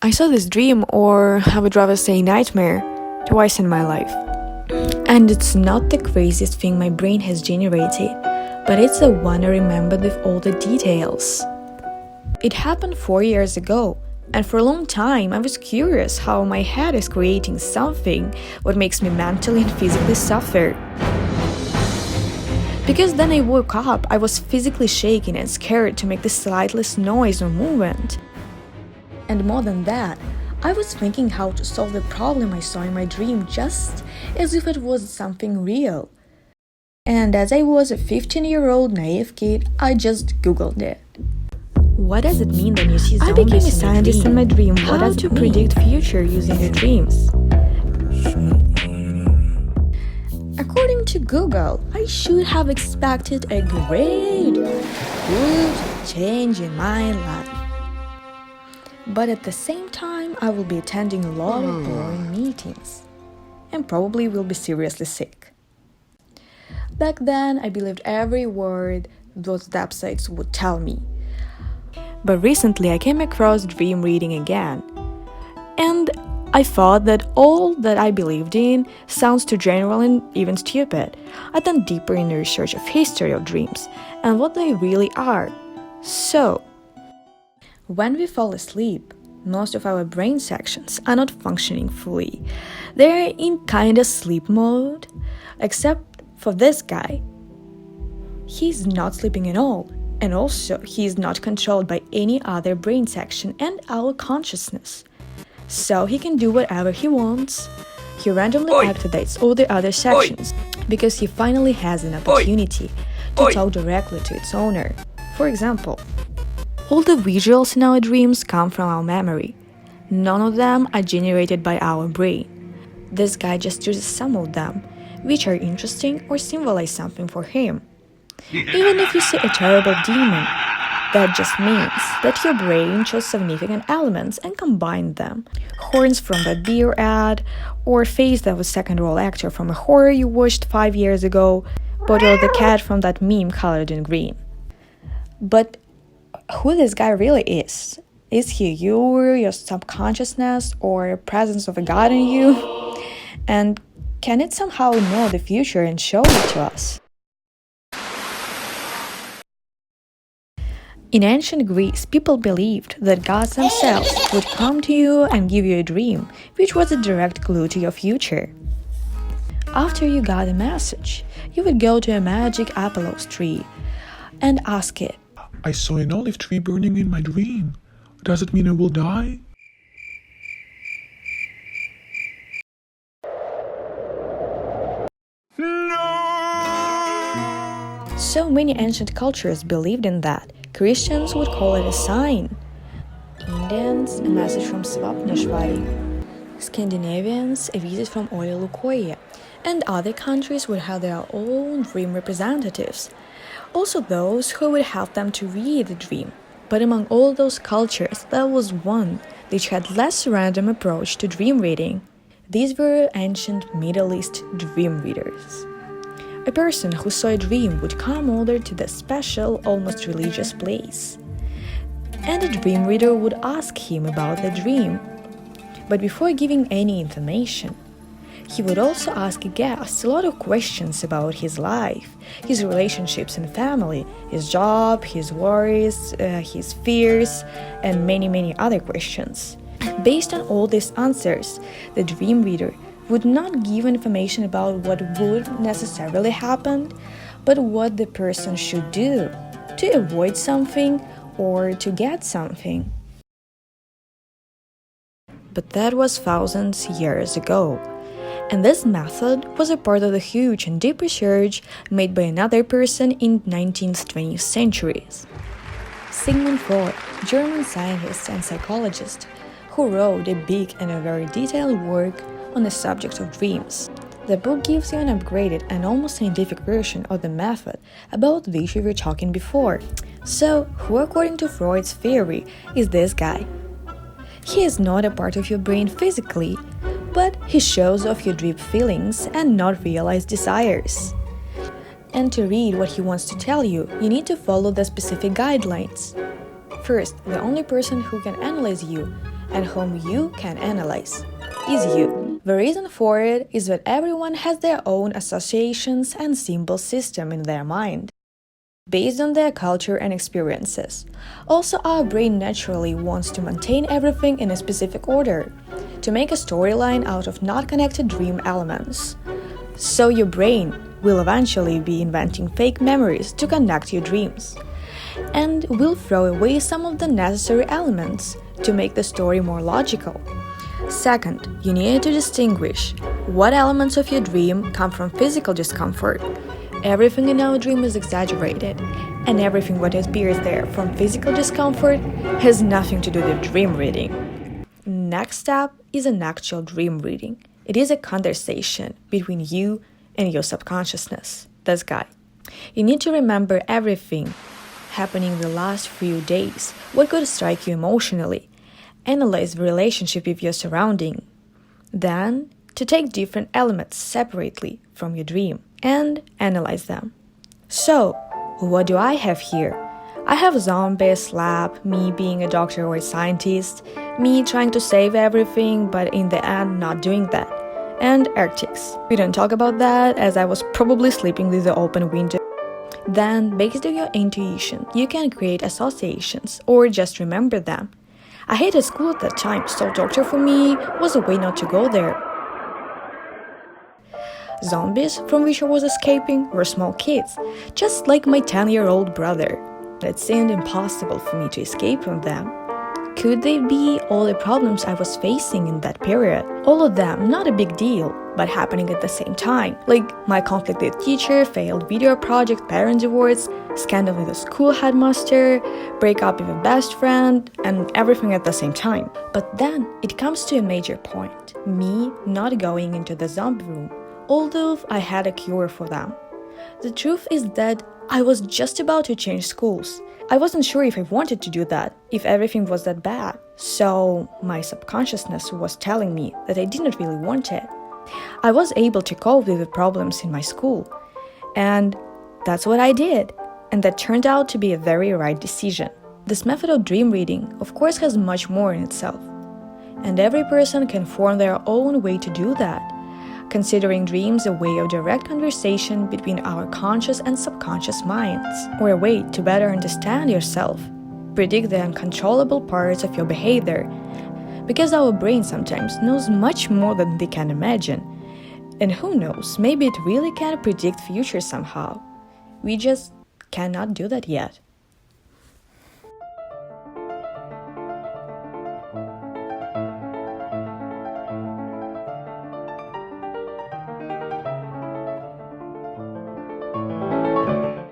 I saw this dream, or I would rather say nightmare, twice in my life. And it's not the craziest thing my brain has generated, but it's the one I remembered with all the details. It happened 4 years ago, and for a long time I was curious how my head is creating something what makes me mentally and physically suffer. Because then I woke up, I was physically shaking and scared to make the slightest noise or movement. And more than that, I was thinking how to solve the problem I saw in my dream just as if it was something real. And as I was a 15-year-old naive kid, I just googled it. What does it mean when you see zombies? I became a scientist in my dream. What does it mean? Predict future using your dreams? According to Google, I should have expected a great, good change in my life. But at the same time, I will be attending a lot of boring meetings and probably will be seriously sick. Back then, I believed every word those websites would tell me. But recently, I came across dream reading again. And I thought that all that I believed in sounds too general and even stupid. I dug deeper in the research of history of dreams and what they really are. So, when we fall asleep, most of our brain sections are not functioning fully. They're in kinda sleep mode, except for this guy. He's not sleeping at all, and also he is not controlled by any other brain section and our consciousness. So he can do whatever he wants. He randomly activates all the other sections because he finally has an opportunity to talk directly to its owner. For example, all the visuals in our dreams come from our memory. None of them are generated by our brain. This guy just chooses some of them, which are interesting or symbolize something for him. Even if you see a terrible demon, that just means that your brain chose significant elements and combined them. Horns from that beer ad, or face of a second-role actor from a horror you watched 5 years ago, but or the cat from that meme colored in green. But who this guy really is? Is he you, your subconsciousness, or a presence of a god in you? And can it somehow know the future and show it to us? In ancient Greece, people believed that gods themselves would come to you and give you a dream, which was a direct clue to your future. After you got a message, you would go to a magic apple tree and ask it, I saw an olive tree burning in my dream. Does it mean I will die? So many ancient cultures believed in that. Christians would call it a sign. Indians, a message from Svapneshvari. Scandinavians, a visit from Oya Lukoye. And other countries would have their own dream representatives. Also those who would help them to read the dream. But among all those cultures, there was one which had less random approach to dream reading. These were ancient Middle East dream readers. A person who saw a dream would come over to the special, almost religious place. And the dream reader would ask him about the dream. But before giving any information, he would also ask a guest a lot of questions about his life, his relationships and family, his job, his worries, his fears, and many other questions. Based on all these answers, the dream reader would not give information about what would necessarily happen, but what the person should do to avoid something or to get something. But that was thousands of years ago. And this method was a part of the huge and deep research made by another person in 19th-20th centuries. Sigmund Freud, German scientist and psychologist, who wrote a big and a very detailed work on the subject of dreams. The book gives you an upgraded and almost scientific version of the method about which we were talking before. So, who according to Freud's theory is this guy? He is not a part of your brain physically, but he shows off your deep feelings and not realized desires. And to read what he wants to tell you, you need to follow the specific guidelines. First, the only person who can analyze you and whom you can analyze is you. The reason for it is that everyone has their own associations and symbol system in their mind, based on their culture and experiences. Also, our brain naturally wants to maintain everything in a specific order, to make a storyline out of not connected dream elements. So your brain will eventually be inventing fake memories to connect your dreams, and will throw away some of the necessary elements to make the story more logical. Second, you need to distinguish what elements of your dream come from physical discomfort. Everything in our dream is exaggerated, and everything what appears there from physical discomfort has nothing to do with dream reading. Next step is an actual dream reading. It is a conversation between you and your subconsciousness, this guy. You need to remember everything happening the last few days, what could strike you emotionally, analyze the relationship with your surrounding, then to take different elements separately from your dream and analyze them. So, what do I have here? I have zombies, lab, me being a doctor or a scientist, me trying to save everything but in the end not doing that, and Arctics. We don't talk about that as I was probably sleeping with the open window. Then, based on your intuition, you can create associations or just remember them. I hated school at that time, so doctor for me was a way not to go there. Zombies from which I was escaping were small kids, just like my 10-year-old brother. It seemed impossible for me to escape from them. Could they be all the problems I was facing in that period? All of them, not a big deal, but happening at the same time. Like my conflict with teacher, failed video project, parent divorce, scandal with a school headmaster, break up with a best friend, and everything at the same time. But then it comes to a major point. Me not going into the zombie room, although I had a cure for them. The truth is that I was just about to change schools. I wasn't sure if I wanted to do that, if everything was that bad. So my subconsciousness was telling me that I didn't really want it. I was able to cope with the problems in my school. And that's what I did. And that turned out to be a very right decision. This method of dream reading, of course, has much more in itself. And every person can form their own way to do that, considering dreams a way of direct conversation between our conscious and subconscious minds, or a way to better understand yourself, predict the uncontrollable parts of your behavior, because our brain sometimes knows much more than they can imagine. And who knows, maybe it really can predict future somehow. We just cannot do that yet.